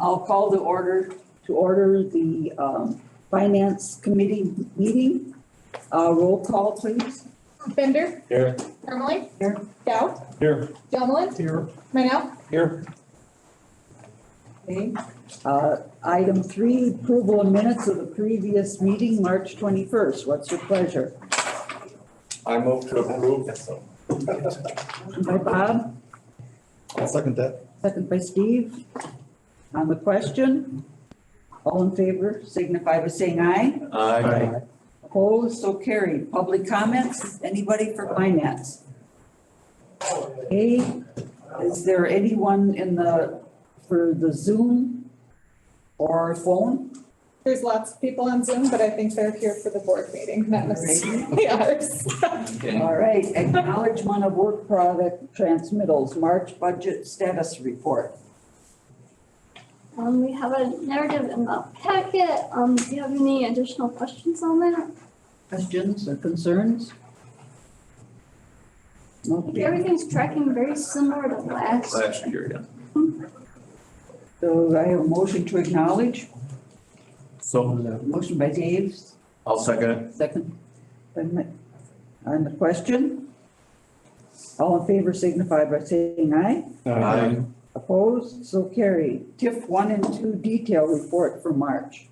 I'll call to order the Finance Committee meeting. Roll call, please. Bender. Here. Ermeling. Here. Dow. Here. Delmelin. Here. Meinel. Here. Okay. Item 3, approval of minutes of the previous meeting, March 21st. What's your pleasure? I move to approve. Motion by Bob, I'll second that. second by Steve. On the question, all in favor signify by saying aye. Aye. Opposed, so carried. Public comments, anybody for finance? Okay, is there anyone for the Zoom or phone? There's lots of people on Zoom, but I think they're here for the board meeting, not necessarily ours. All right, acknowledgement of work product transmittals, March budget status report. We have a narrative in the packet. Do you have any additional questions on that? Questions or concerns? Okay, Everything's tracking very similar to last. Last year, yeah. so I have a motion to acknowledge. So Motion by Dave, I'll second it. second by Mike. On the question, all in favor signify by saying aye. Aye. Opposed, so carried. TIF 1 and 2 detail report for March.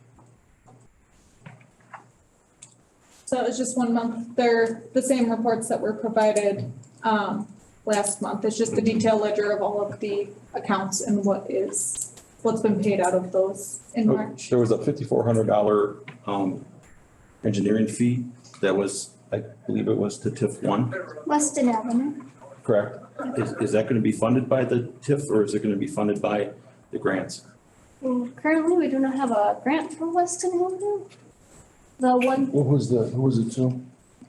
So it was just 1 month. They're the same reports that were provided last month. It's just the detailed ledger of all of the accounts and what's been paid out of those in March. There was a $5,400 engineering fee that was, I believe it was to TIF 1, Weston Avenue. correct? Is that gonna be funded by the TIF or is it gonna be funded by the grants? Well, currently, we do not have a grant for Weston Avenue. The one, Who was it to?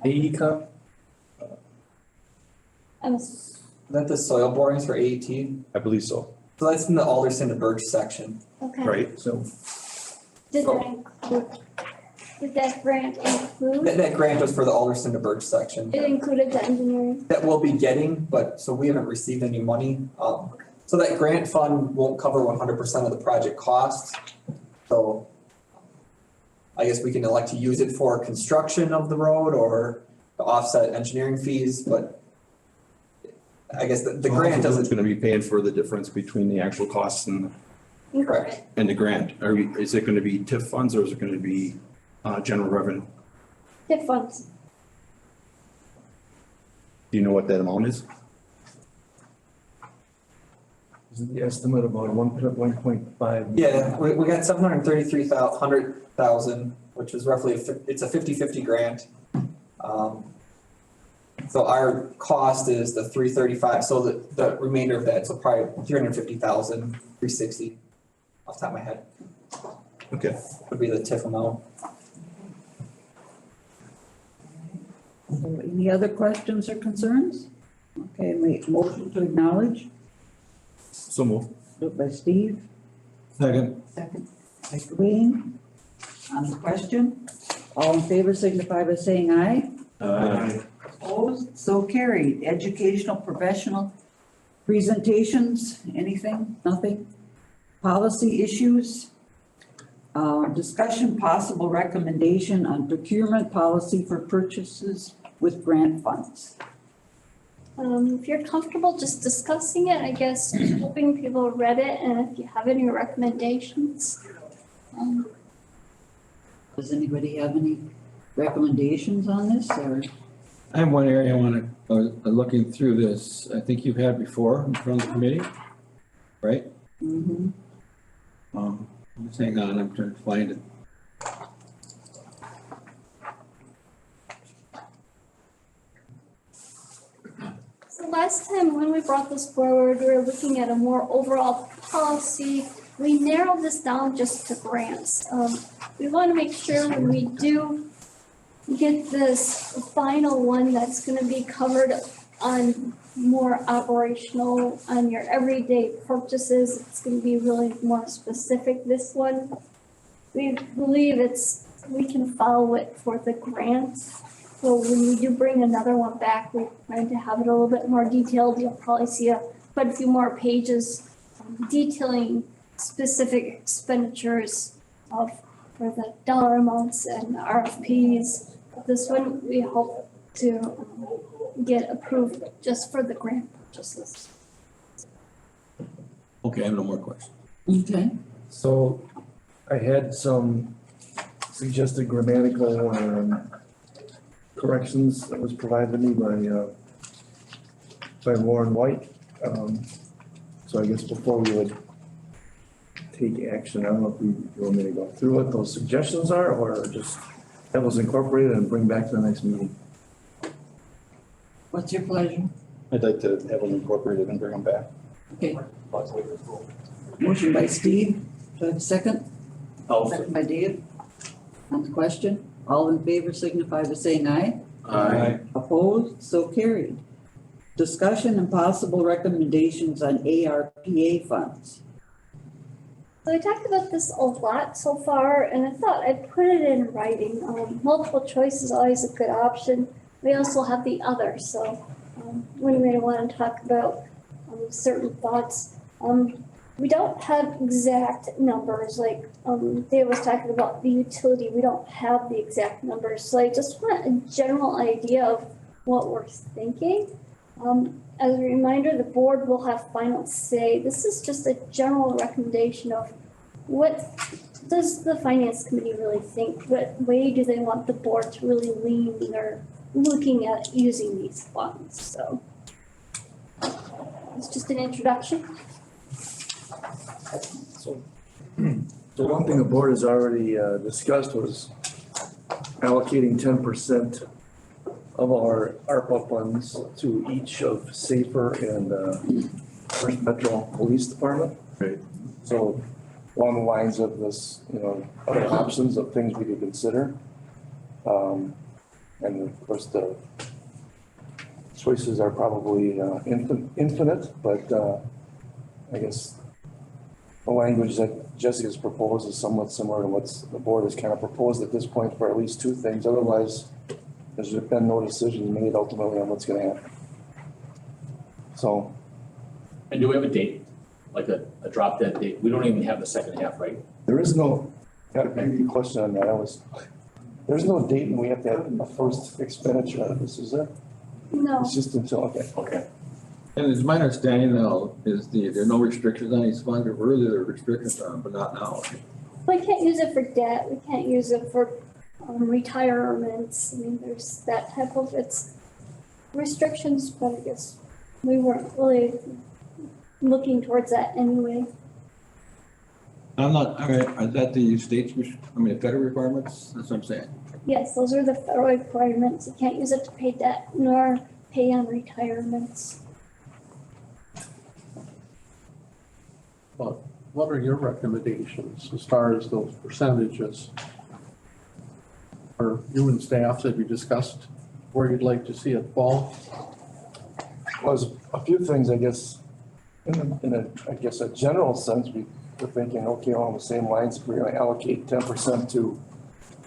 AECA? was Is that the soil borings for AET? I believe so, So that's in the Alderson to Birch section. okay. right? So. Did that grant include? That grant was for the Alderson to Birch section. It included the engineering. That we'll be getting, but, so we haven't received any money. So that grant fund won't cover 100% of the project costs. So I guess we can elect to use it for construction of the road or to offset engineering fees, but I guess the grant It's doesn't. gonna be paying for the difference between the actual costs and Correct. the grant. Is it gonna be TIF funds or is it gonna be general revenue? TIF funds. Do you know what that amount is? Isn't the estimate about 1.5? Yeah, we got 733,000, which is roughly, it's a 50-50 grant. So our cost is the 335, so the remainder of that, so probably 350,000, 360 off the top of my head Okay. would be the TIF amount. Any other questions or concerns? Okay, motion to acknowledge, So move. moved by Steve, Second. second by Dwayne. On the question, all in favor signify by saying aye. Opposed, so carried. Educational, professional presentations, anything, nothing? Policy issues? Discussion, possible recommendation on procurement policy for purchases with grant funds. If you're comfortable just discussing it, I guess, hoping people read it, and if you have any recommendations. Does anybody have any recommendations on this or? I have one area I want to, looking through this, I think you've had before in front of the committee, right? Mhm. Just hang on, I'm trying to find it. So last time when we brought this forward, we were looking at a more overall policy. We narrowed this down just to grants. We want to make sure when we do get this final one that's going to be covered on more operational, on your everyday purchases, it's going to be really more specific. This one, we believe we can follow it for the grants. So when we do bring another one back, we plan to have it a little bit more detailed. You'll probably see quite a few more pages detailing specific expenditures for the dollar amounts and RFPs. This one, we hope to get approved just for the grant purchases. Okay, I have no more questions. Okay, So I had some suggested grammatical corrections that was provided to me by Lauren White. So I guess before we would take action, I don't know if you want me to go through what those suggestions are or just have those incorporated and bring back to the next meeting. what's your pleasure? I'd like to have them incorporated and bring them back. Okay. Motion by Steve, do I have a second? Second by Dave. On the question, all in favor signify by saying aye. Aye. Opposed, so carried. Discussion and possible recommendations on ARPA funds. So I talked about this a lot so far, and I thought I'd put it in writing. Multiple choice is always a good option. We also have the other, so when we want to talk about certain thoughts, we don't have exact numbers. Like Dave was talking about the utility, we don't have the exact numbers. So I just want a general idea of what we're thinking. As a reminder, the board will have final say. This is just a general recommendation of what does the finance committee really think? What way do they want the board to really lean when they're looking at using these funds? So it's just an introduction. So one thing the board has already discussed was allocating 10% of our ARPA funds to each of Safer and First Metro Police Department. Right. So along the lines of this, other options of things we could consider. And of course, the choices are probably infinite, but I guess the language that Jessica's proposed is somewhat similar to what the board has kind of proposed at this point for at least two things. Otherwise, there's been no decision made ultimately on what's gonna happen. So, And do we have a date, like a drop dead date? We don't even have the second half, right? there is no, got a pretty good question on that. There's no date and we have to have a first expenditure out of this, is there? No, It's just until, okay. Okay. And it's my understanding now is there are no restrictions on these funds, or really there are restrictions on them, but not now. we can't use it for debt. We can't use it for retirements. I mean, there's that type of, it's restrictions, but I guess we weren't really looking towards that anyway. I'm not, all right, is that the state's, the federal requirements? That's what I'm saying. Yes, those are the federal requirements. You can't use it to pay debt nor pay on retirements. But what are your recommendations as far as those percentages? Or you and staff, have you discussed where you'd like to see it fall? Was a few things, I guess, in a general sense, we're thinking, okay, along the same lines, if we're gonna allocate 10% to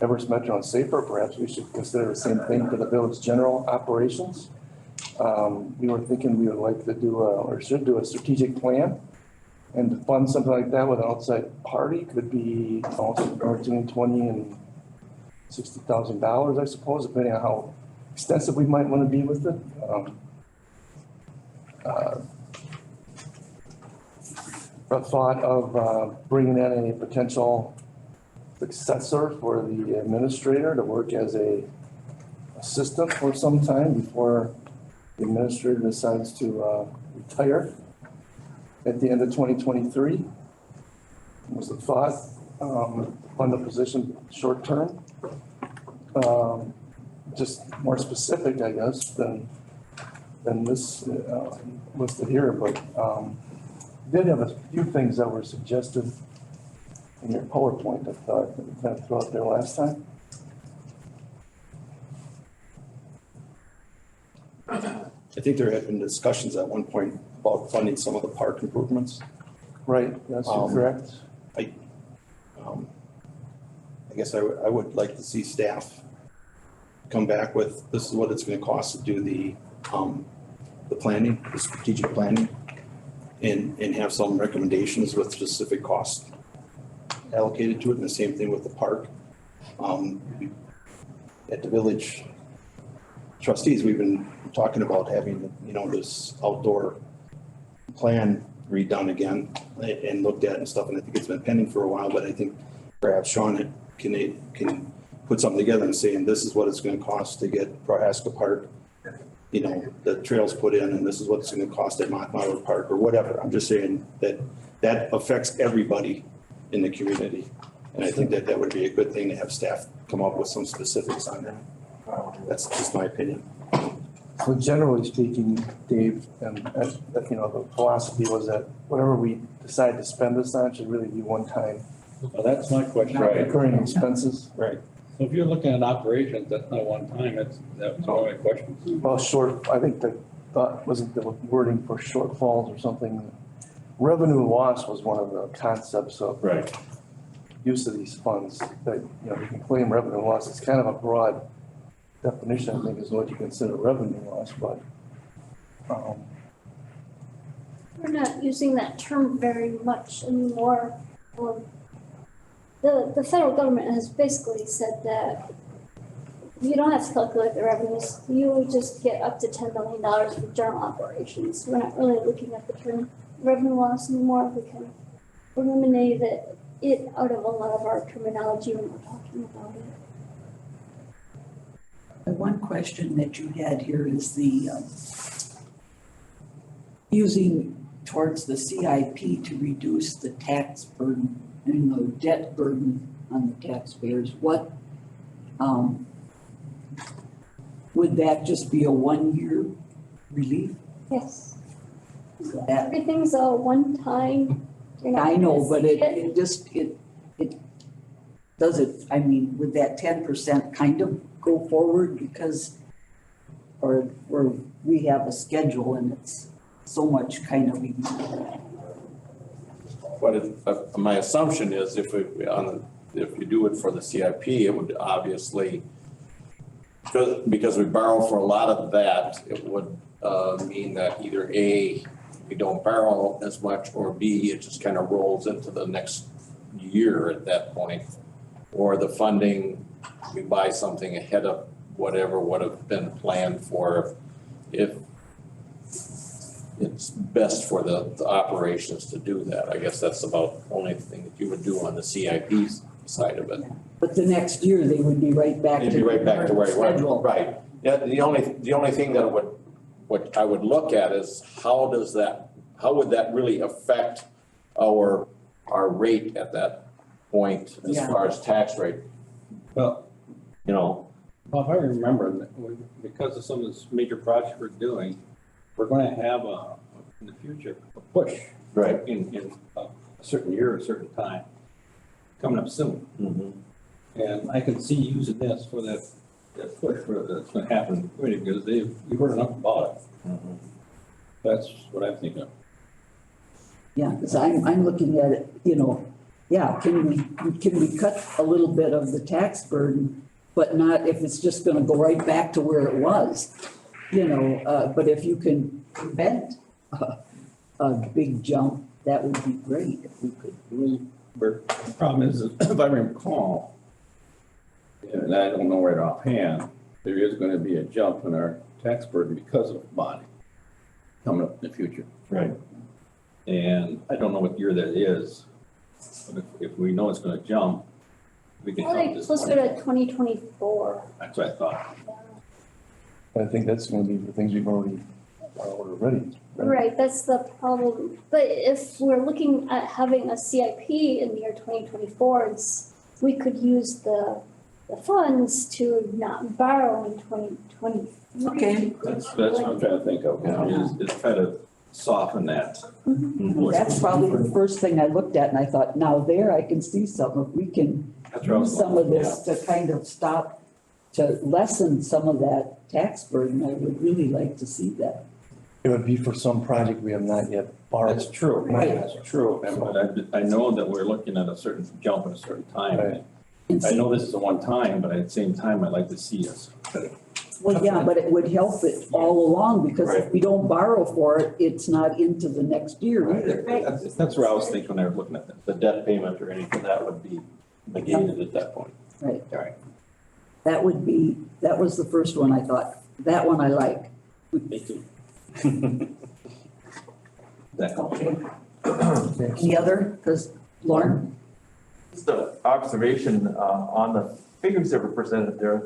Everest Metro and Safer, perhaps we should consider the same thing for the village general operations. We were thinking we would like to do or should do a strategic plan, and to fund something like that with an outside party could be also between $20,000 and $60,000, I suppose, depending on how extensive we might want to be with it. A thought of bringing in a potential successor for the administrator to work as a assistant for some time before the administrator decides to retire at the end of 2023. Was the thought, fund the position short term. Just more specific, I guess, than this listed here, but did have a few things that were suggested in your PowerPoint, I thought, that we kind of threw out there last time. I think there had been discussions at one point about funding some of the park improvements. Right, that's correct. I guess I would like to see staff come back with, this is what it's gonna cost to do the planning, the strategic planning. and have some recommendations with specific costs allocated to it, and the same thing with the park. At the village trustees, we've been talking about having, this outdoor plan redone again and looked at and stuff, and I think it's been pending for a while, but I think perhaps Sean can put something together and saying, this is what it's gonna cost to get Prohaska Park, the trails put in, and this is what it's gonna cost at Montmauer Park, or whatever. I'm just saying that affects everybody in the community. And I think that would be a good thing to have staff come up with some specifics on that. That's just my opinion. So generally speaking, Dave, and the philosophy was that whatever we decide to spend this on should really be one time. Well, that's my question. Not recurring expenses. Right. So if you're looking at operations, that's not one time, that's all my question. Well, I think the thought wasn't the wording for shortfalls or something. Revenue loss was one of the concepts of Right. use of these funds, that, you can claim revenue loss. It's kind of a broad definition, I think, is what you consider revenue loss, but, We're not using that term very much anymore. The federal government has basically said that you don't have to calculate the revenues. You just get up to $10 million for general operations. We're not really looking at the term revenue loss anymore. We kind of eliminated it out of a lot of our terminology when we're talking about it. The one question that you had here is the using towards the CIP to reduce the tax burden and the debt burden on the taxpayers. What would that just be a 1-year relief? Yes. That, Everything's a one-time. You're not I know, gonna but see it does it, I mean, would that 10% kind of go forward because, or we have a schedule and it's so much kind of. But my assumption is if you do it for the CIP, it would obviously, because we borrow for a lot of that, it would mean that either A, we don't borrow as much, or B, it just kind of rolls into the next year at that point. Or the funding, we buy something ahead of whatever would have been planned for if it's best for the operations to do that. I guess that's about the only thing that you would do on the CIP side of it. But the next year, they would be right back to. They'd be right back to where you were, schedule. right. Yeah, the only thing that what I would look at is how would that really affect our rate at that point as Yeah. far as tax rate? Well, Well, if I remember, because of some of this major projects we're doing, we're gonna have in the future, a push. Right. In a certain year, a certain time, coming up soon. mm-hmm. And I can see using this for that push that's gonna happen, really, because we've heard enough about it. Mm-hmm. That's what I'm thinking of. Yeah, because I'm looking at it, can we cut a little bit of the tax burden, but not if it's just gonna go right back to where it was, but if you can prevent a big jump, that would be great if we could. The problem is, if I recall, and I don't know right offhand, there is gonna be a jump in our tax burden because of bonding coming up in the future. Right. And I don't know what year that is, but if we know it's gonna jump, we can help Probably this. closer to 2024. That's what I thought. I think that's gonna be the things we've already already. Right, that's the problem. But if we're looking at having a CIP in the year 2024, we could use the funds to not borrow in 2020. Okay. That's what I'm trying to think of, is try to soften that. That's probably the first thing I looked at and I thought, now there I can see some, if we can That's what I was use some of this to kind of stop, to lessen some of that tax burden, I would really like to see that. It would be for some project we have not yet borrowed. That's true. Right. That's true. But I know that we're looking at a certain jump at a certain time. Right. And I see- know this is a one time, but at the same time, I'd like to see us Well, yeah, but it would help it all along, because if we don't borrow for it, it's not into the next year either. That's where I was thinking when I was looking at the debt payment or anything, that would be negated at that point. Right. All right. That was the first one I thought, that one I like. Me too. That, Okay. Any other, because Lauren? Just an observation on the figures that were presented there.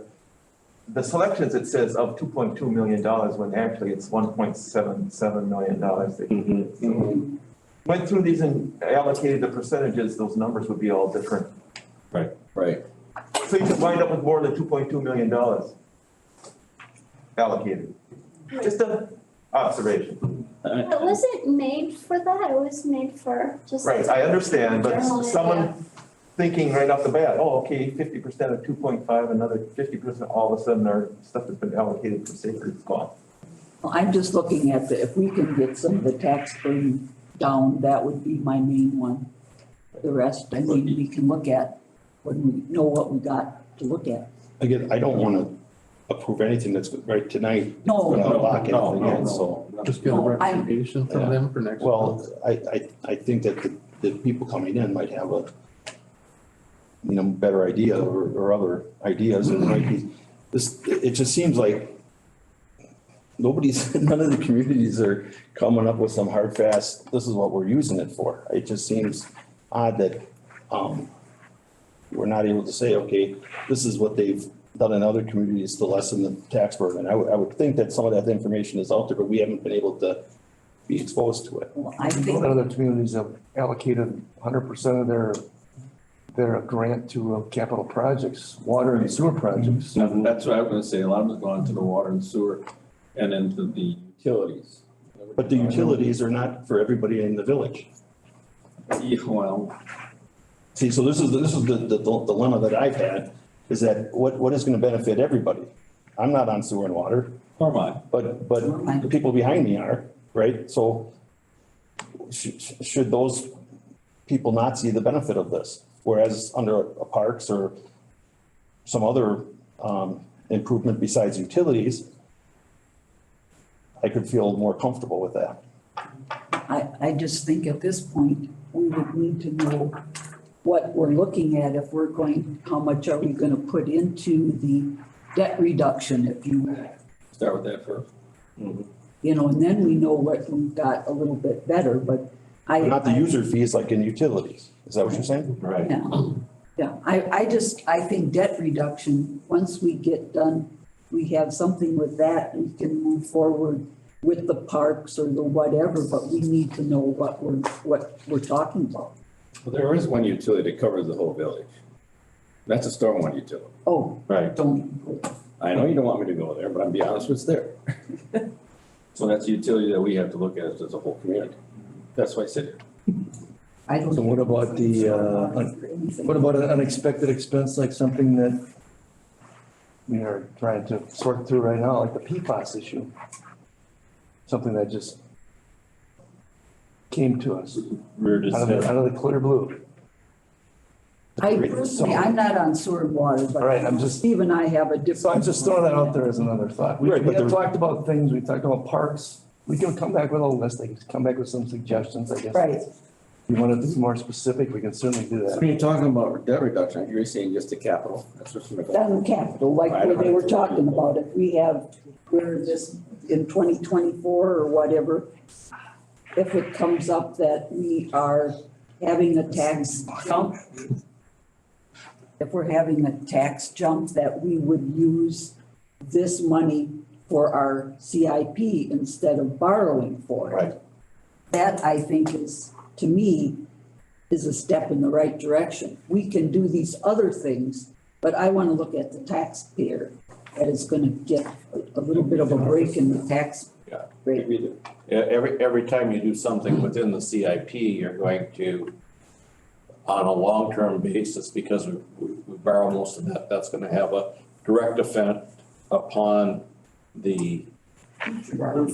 The selections, it says of $2.2 million, when actually it's $1.77 million. Went through these and allocated the percentages, those numbers would be all different. right. So you could wind up with more than $2.2 million allocated. Just an observation. It wasn't made for that, it was made for just. Right, I understand, but General idea. someone thinking right off the bat, oh, okay, 50% of 2.5, another 50%, all of a sudden our stuff has been allocated for sacred is gone. Well, I'm just looking at if we can get some of the tax burden down, that would be my main one. The rest, I mean, we can look at when we know what we got to look at. Again, I don't wanna approve anything that's right tonight. No, We're not locking No, anything no, in, no. so. Just get a No, I'm- recommendation from them for next. Well, I think that the people coming in might have a, better idea or other ideas, and it might be, it just seems like none of the communities are coming up with some hard, fast, this is what we're using it for. It just seems odd that, we're not able to say, okay, this is what they've done in other communities to lessen the tax burden. I would think that some of that information is out there, but we haven't been able to be exposed to it. well, I A think, lot of other communities have allocated 100% of their grant to capital projects, water and sewer projects. That's what I was gonna say, a lot of them have gone to the water and sewer and into the utilities. But the utilities are not for everybody in the village. Yeah, well, See, so this is the dilemma that I've had, is that what is gonna benefit everybody? I'm not on sewer and water, or mine. but the people behind me are, right? So should those people not see the benefit of this? Whereas under a parks or some other improvement besides utilities, I could feel more comfortable with that. I just think at this point, we would need to know what we're looking at, if we're going, how much are we gonna put into the debt reduction, if you will. Start with that first. And then we know what we've got a little bit better, but Not the user fees like in utilities. Is that what you're saying? Right. Yeah, I think debt reduction, once we get done, we have something with that, we can move forward with the parks or the whatever, but we need to know what we're talking about. Well, there is one utility that covers the whole village. That's a stormwater utility. Oh, Right. don't, I know you don't want me to go there, but I'm be honest, it's there. So that's a utility that we have to look at as a whole community. That's why I said it. I don't. So what about the, what about an unexpected expense, like something that we are trying to sort through right now, like the PFAS issue? Something that just came to us Reared its out head. of the clear blue. I'm not on sewer and water, but All right, I'm just- Steve and I have a different. So I'm just throwing that out there as another thought. We Right, but have the- talked about things, we talked about parks. We can come back with a list, they can come back with some suggestions, I guess. Right, If you want to be more specific, we can certainly do that. When you're talking about debt reduction, you're saying just the capital. That's what's going down in capital, like where they were talking about it, we're just in 2024 or whatever. If it comes up that we are having a tax jump, if we're having a tax jump, that we would use this money for our CIP instead of borrowing for it. Right. That, I think, is, to me, is a step in the right direction. We can do these other things, but I want to look at the taxpayer that is going to get a little bit of a break in the tax Yeah. rate. Yeah, every time you do something within the CIP, you're going to, on a long-term basis, because we borrow most of that, that's gonna have a direct effect upon the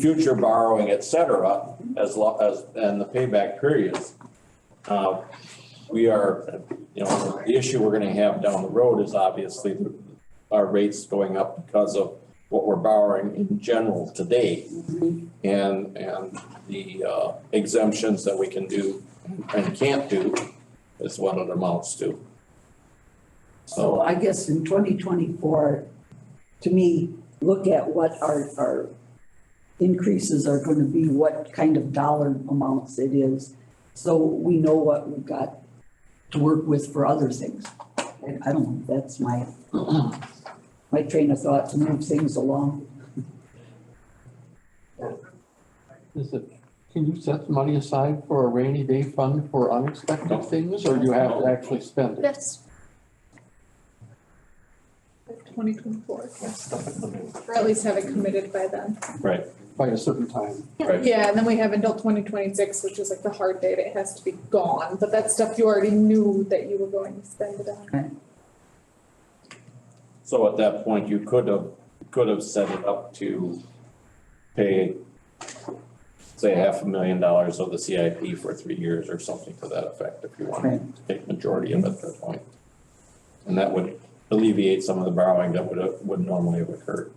future borrowing, et cetera, and the payback periods. We are, the issue we're gonna have down the road is obviously our rates going up because of what we're borrowing in general today and the exemptions that we can do and can't do is what it amounts to. So I guess in 2024, to me, look at what our increases are going to be, what kind of dollar amounts it is. So we know what we've got to work with for other things. And I don't know, that's my train of thought to move things along. Can you set money aside for a rainy day fund for unexpected things, or do you have to actually spend it? Yes, 2024, or at least have it committed by then. Right. By a certain time? Right. Yeah, and then we have until 2026, which is like the hard date, it has to be gone, but that's stuff you already knew that you were going to spend it on. So at that point, you could have set it up to pay, say, $500,000 of the CIP for 3 years or something to that effect, if you wanted to take majority of it at that point. And that would alleviate some of the borrowing that would normally have occurred.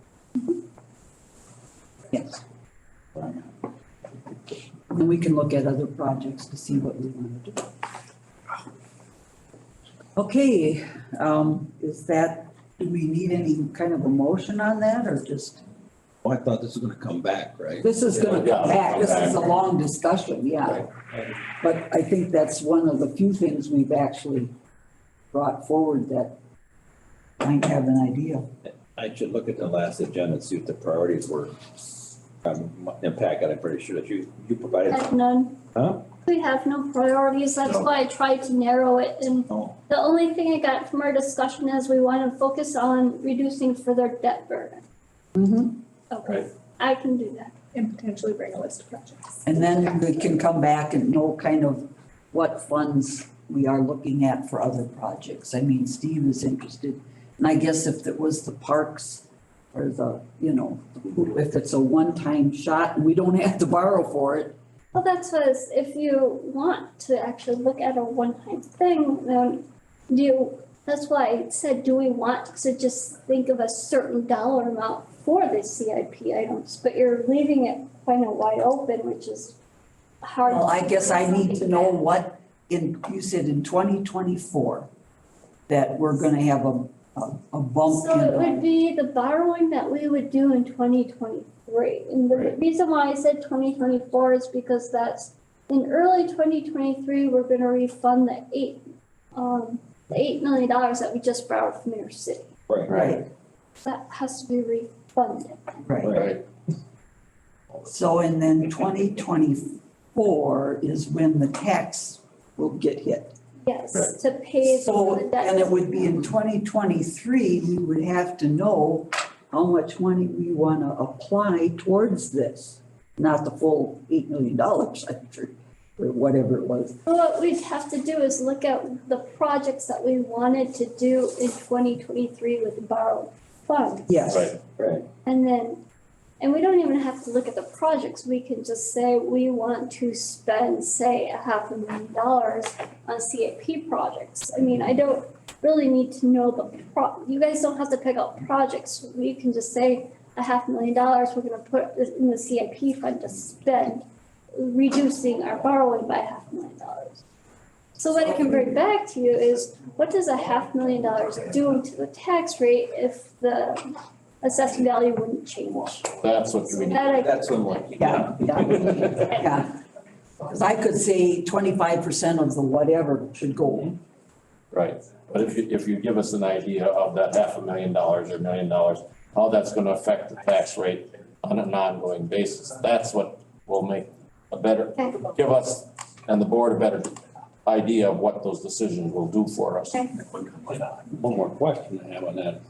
Yes. And we can look at other projects to see what we want to do. Okay, do we need any kind of a motion on that or just? Oh, I thought this was gonna come back, right? This is gonna come back, this is a long discussion, yeah. Right. But I think that's one of the few things we've actually brought forward that might have an idea. I should look at the last agenda and see what the priorities were. Impact, I'm pretty sure that you provided. have none. Huh? We have no priorities, that's why I tried to narrow it, and Oh. the only thing I got from our discussion is we want to focus on reducing further debt burden. Mm-hmm. Okay, Right. I can do that. And potentially bring a list of projects. And then we can come back and know kind of what funds we are looking at for other projects. I mean, Steve is interested, and I guess if it was the parks or the, if it's a one-time shot and we don't have to borrow for it. Well, that's what, if you want to actually look at a one-time thing, then that's why I said, do we want to just think of a certain dollar amount for the CIP items? But you're leaving it kind of wide open, which is hard. Well, I guess I need to know what you said in 2024, that we're gonna have a bump So it would in be the borrowing that we would do in 2023. And the reason why I said 2024 is because that's in early 2023, we're gonna refund the $8 million that we just borrowed from Inner City. right, That has to be refunded. right. Right. So, and then 2024 is when the tax will get hit. Yes, to pay So, for the debt. and it would be in 2023, we would have to know how much money we want to apply towards this. Not the full $8 million, I'm sure, or whatever it was. What we'd have to do is look at the projects that we wanted to do in 2023 with the borrowed funds. Yes. Right. And we don't even have to look at the projects, we can just say we want to spend, say, $500,000 on CIP projects. I mean, I don't really need to know you guys don't have to pick out projects, we can just say $500,000, we're gonna put this in the CIP fund to spend, reducing our borrowing by $500,000. So what I can bring back to you is, what does $500,000 do to the tax rate if the assessed value wouldn't change? That's what we need. That's what I'm Yeah. Because I could say 25% of the whatever should go. Right, but if you give us an idea of that $500,000 or $1 million, how that's gonna affect the tax rate on an ongoing basis, that's what will make give us and the board a better idea of what those decisions will do for us. One more question I have on that.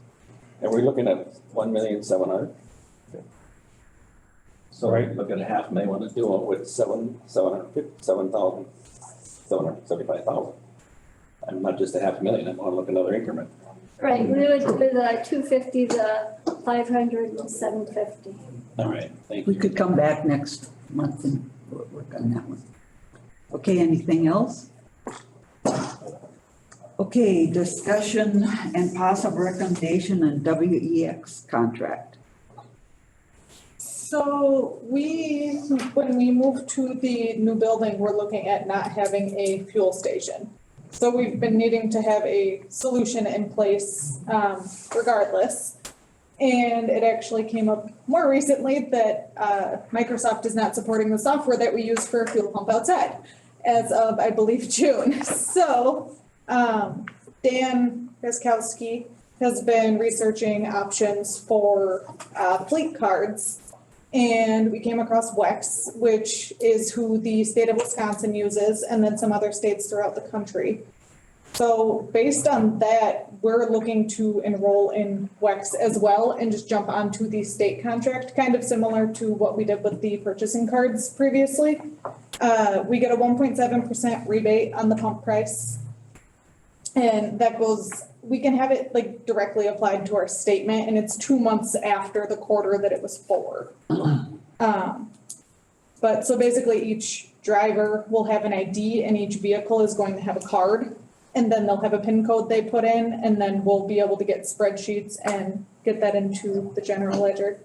Are we looking at 1,700,000? So we're looking at $500,000, want to do it with 775,000. I'm not just $500,000, I want to look at another increment. Right, we would do the 250, the 500, and 750. All right, thank We you. could come back next month and work on that one. Okay, anything else? Okay, discussion and possible recommendation on WEX contract. So when we move to the new building, we're looking at not having a fuel station. So we've been needing to have a solution in place, regardless. And it actually came up more recently that, Microsoft is not supporting the software that we use for a fuel pump outside as of, I believe, June. So, Dan Piskowski has been researching options for, fleet cards. And we came across WEX, which is who the state of Wisconsin uses, and then some other states throughout the country. So based on that, we're looking to enroll in WEX as well and just jump onto the state contract, kind of similar to what we did with the purchasing cards previously. We get a 1.7% rebate on the pump price. And that goes, we can have it like directly applied to our statement, and it's 2 months after the quarter that it was for. But so basically each driver will have an ID and each vehicle is going to have a card. And then they'll have a PIN code they put in, and then we'll be able to get spreadsheets and get that into the general ledger.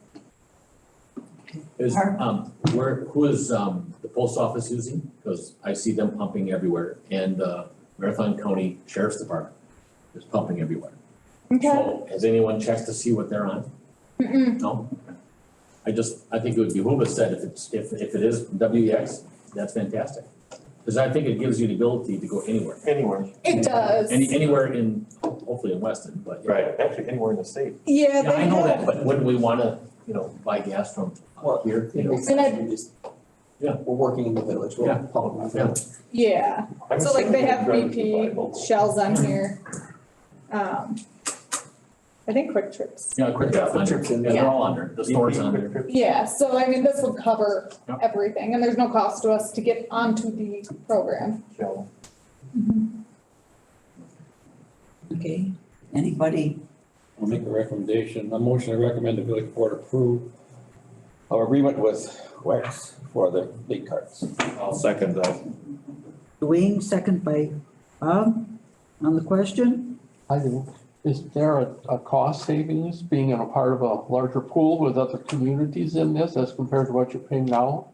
Is, who is, the post office using? Because I see them pumping everywhere, and, Marathon County Sheriff's Department is pumping everywhere. Okay. So has anyone checked to see what they're on? No? I think it would behoove us that if it is WEX, that's fantastic. Because I think it gives you the ability to go anywhere. Anywhere. It does. Anywhere in, hopefully in Weston, but. yeah. Right, actually anywhere in the state. Yeah, Yeah, I know that, have. but wouldn't we wanna, buy gas from here, you know? And I- Yeah. We're working in the village, we're Yeah. pump in the village. Yeah, I'm so like they assuming have drivers BP, can buy both. Shells on here. I think Quick Trips. Yeah, quick Yeah, trip under, Trips in yeah, there. they're all under, the store's under. Yeah, so I mean, this would cover Yeah. everything, and there's no cost to us to get onto the program. Shell. Okay, anybody? I'll make a recommendation, a motion to recommend the village board approve our agreement with WEX for the fleet cards. I'll second that. Dwayne, second by Bob, on the question? I do. Is there a cost savings being in a part of a larger pool with other communities in this as compared to what you're paying now?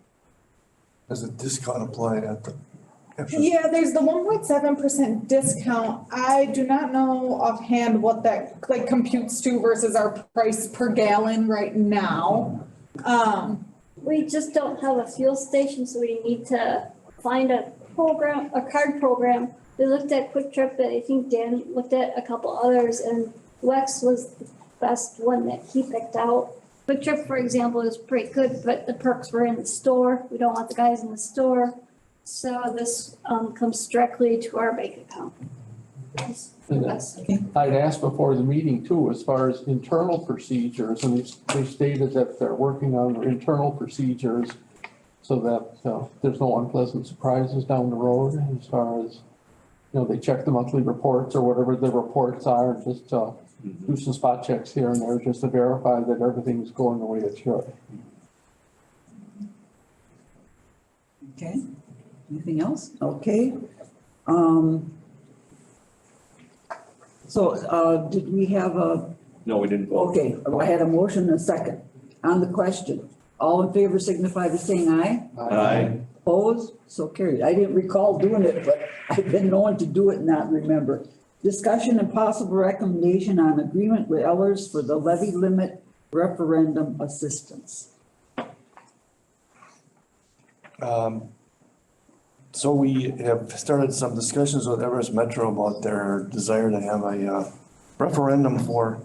Does a discount apply at the? Yeah, there's the 1.7% discount. I do not know offhand what that like computes to versus our price per gallon right now. We just don't have a fuel station, so we need to find a program, a card program. We looked at Quick Trip, and I think Dan looked at a couple others, and WEX was the best one that he picked out. Quick Trip, for example, is pretty good, but the perks were in the store. We don't want the guys in the store. So this comes directly to our bank account. That's the best. I'd asked before the meeting too, as far as internal procedures, and they stated that they're working on their internal procedures so that there's no unpleasant surprises down the road as far as, they check the monthly reports or whatever the reports are, just do some spot checks here and there just to verify that everything's going the way it should. Okay, anything else? Okay. So, did we have No, we didn't vote. okay, I had a motion and a second on the question. All in favor signify by saying aye. Aye. Opposed? So carried. I didn't recall doing it, but I've been known to do it and not remember. Discussion and possible recommendation on agreement with Ellers for the levy limit referendum assistance. So we have started some discussions with Everest Metro about their desire to have a referendum for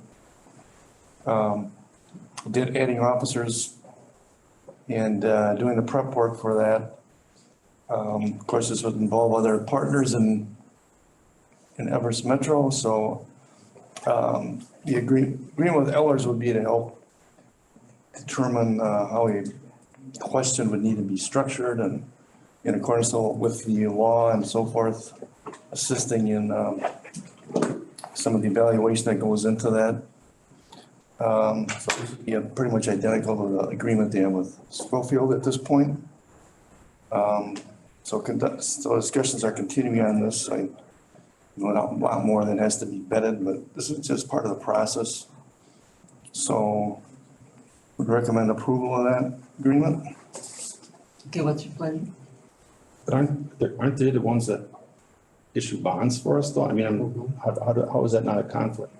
adding officers and doing the prep work for that. Of course, this would involve other partners in Everest Metro, so the agreement with Ellers would be to help determine how a question would need to be structured and in accordance with the law and so forth, assisting in some of the evaluation that goes into that. So this would be pretty much identical to the agreement they have with Schofield at this point. So discussions are continuing on this. A lot more than has to be vetted, but this is just part of the process. So Would recommend approval of that agreement. Okay, what's your pleasure? But aren't they the ones that issue bonds for us though? I mean, how is that not a conflict?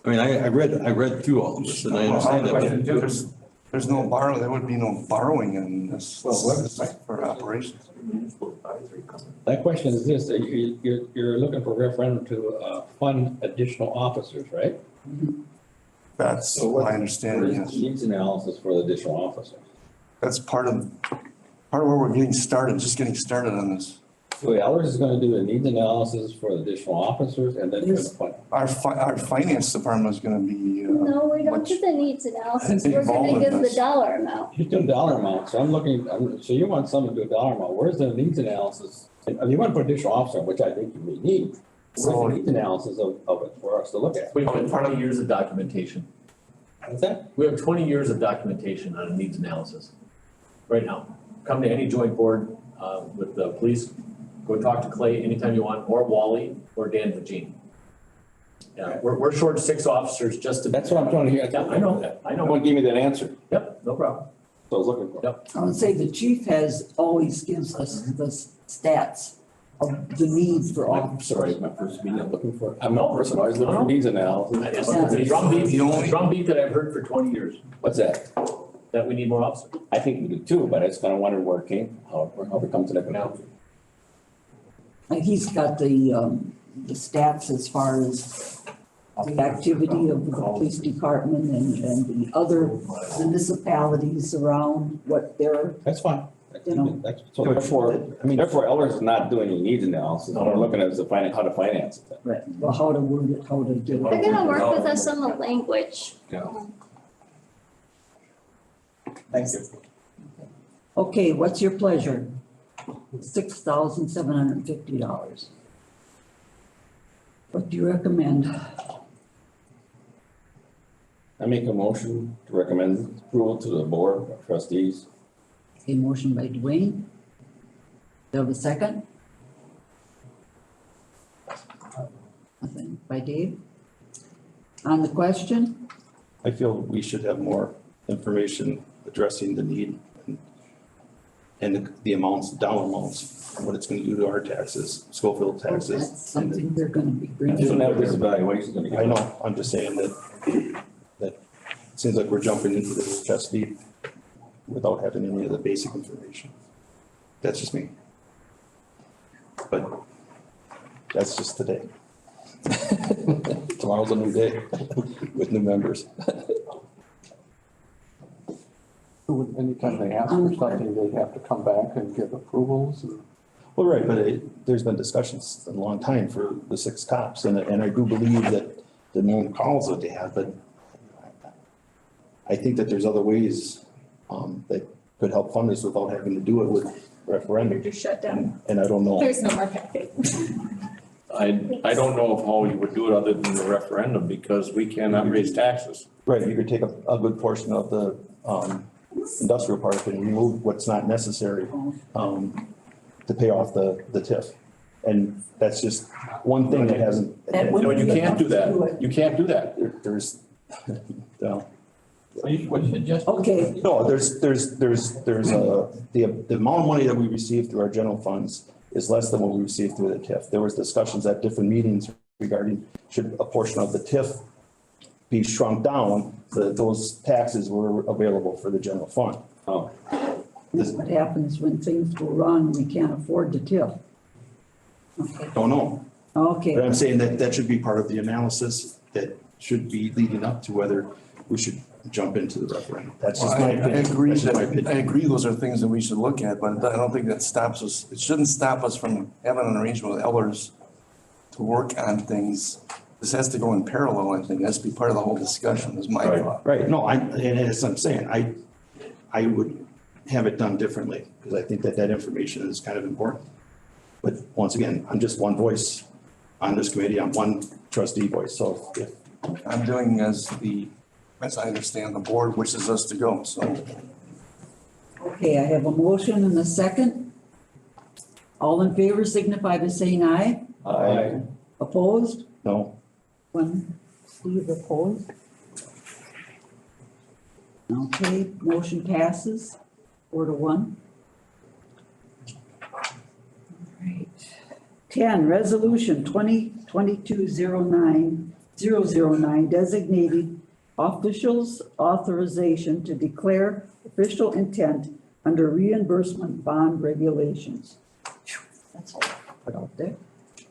I mean, I read through all of this and I understand that. There's no borrow, there would be no borrowing in this for operations. My question is this, you're looking for referendum to fund additional officers, right? That's my understanding, yes. Needs analysis for the additional officers. That's part of where we're getting started, just getting started on this. So Ellers is gonna do a needs analysis for the additional officers and then. Yes. Our finance department is gonna be, No, we don't much- do the needs analysis, we're involved gonna in give the this. dollar amount. You're doing dollar amount, so I'm looking, so you want someone to do a dollar amount, where's the needs analysis? You want for additional officer, which I think you may need, where's the needs analysis of it for us to look at? We have 20 years of documentation. What's that? We have 20 years of documentation on a needs analysis right now. Come to any joint board with the police, go talk to Clay anytime you want, or Wally, or Dan Vagine. Yeah, we're short 6 officers just to. That's what I'm trying to hear. Yeah, I know, I No know. one gave me that answer, Yep, no problem. so I was looking for. Yep. I would say the chief always gives us the stats of the needs for I'm officers. sorry, my first meeting I'm looking for, I'm not person, always looking for needs analysis. It's a drumbeat that I've heard for 20 years, What's that? that we need more officers. I think we do too, but I just kind of wondered where it came, how we come to that conclusion. And he's got the stats as far as the activity of the police department and the other municipalities around, what they're, That's fine. You know. So therefore, therefore Ellers is not doing any needs analysis, we're looking at how to finance it. well, how to word it, how to do They're it. gonna work with us on the language. Thank you. Okay, what's your pleasure? $6,750. What do you recommend? I make a motion to recommend approval to the board of trustees. A motion by Dwayne. Do you have a second? Nothing by Dave. On the question? I feel we should have more information addressing the need and the amounts, dollar amounts, what it's gonna do to our taxes, Schofield That's taxes. something they're gonna be You bringing. don't have this evaluation gonna I know, I'm just saying that it seems like we're jumping into this chest deep without having any of the basic information. That's just me. But that's just today. Tomorrow's a new day with new members. Anytime they ask for something, they have to come back and give approvals and. Well, right, but there's been discussions a long time for the 6 cops, and I do believe that the known calls that they have, but I think that there's other ways that could help fund this without having to do it with referendum, Just shut down. and I don't know. There's no more packet. I don't know of how you would do it other than the referendum, because we cannot raise taxes. Right, you could take a good portion of the industrial park and remove what's not necessary to pay off the TIF. And that's just one thing that hasn't. That No, wouldn't you be can't do enough to that. it. You can't do that. There's, no. What you suggest? Okay, No, the amount of money that we receive through our general funds is less than what we receive through the TIF. There was discussions at different meetings regarding should a portion of the TIF be shrunk down, so that those taxes were available for the general fund. Oh, this is what happens when things go wrong, we can't afford the TIF. Okay, Don't know, okay. but I'm saying that should be part of the analysis that should be leading up to whether we should jump into the referendum. That's just my opinion. That's just my opinion. I agree those are things that we should look at, but I don't think that stops us, it shouldn't stop us from having an arrangement with Ellers to work on things. This has to go in parallel, I think, it has to be part of the whole discussion, is my thought. Right, no, and as I'm saying, I would have it done differently, because I think that information is kind of important. But once again, I'm just one voice on this committee, I'm one trustee voice, so if I'm doing as I understand the board wishes us to go, so. Okay, I have a motion and a second. All in favor signify by saying aye. Aye. Opposed? no, One, Steve opposed. Okay, motion passes 4-1. Right. 10, resolution 2022-09-009 designating officials authorization to declare official intent under reimbursement bond regulations. That's all I put out there.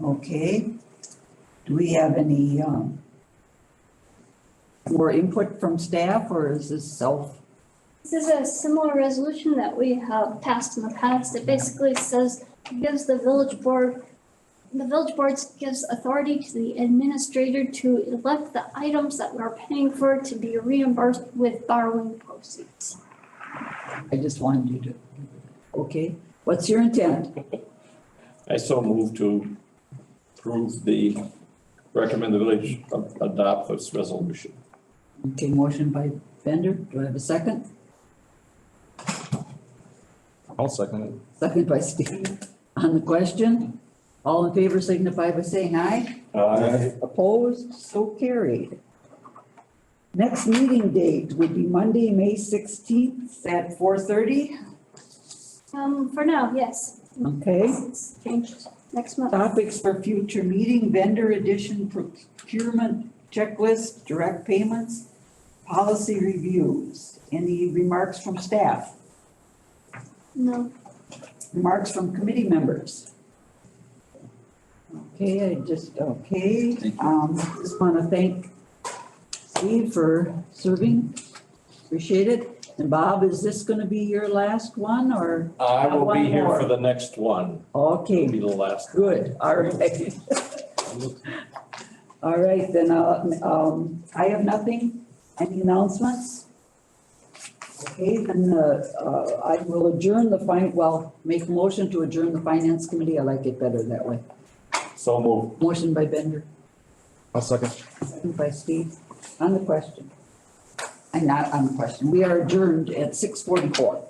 Okay. Do we have any more input from staff, or is this self? This is a similar resolution that we have passed in the past. It basically says, gives the village board gives authority to the administrator to elect the items that we're paying for to be reimbursed with borrowing proceeds. I just wanted you to, okay, what's your intent? I so move to recommend the village adopt this resolution. Okay, motion by Bender, do I have a second? I'll second it. Second by Steve. On the question, all in favor signify by saying aye. Opposed, so carried. Next meeting date would be Monday, May 16th at 4:30. For now, yes. Okay. It's changed next month. Topics for future meeting, vendor addition, procurement checklist, direct payments, policy reviews. Any remarks from staff? No. Remarks from committee members? Okay, just want to thank Steve for serving. Appreciate it. And Bob, is this going to be your last one, or? I will one be here more? for the next one. Okay, It'll be the last. good, all right. All right, then, I have nothing. Any announcements? Okay, then, I will adjourn make a motion to adjourn the finance committee. I like it better that way. So move. Motion by Bender, I'll second. second by Steve. On the question. And not on the question. We are adjourned at 6:44.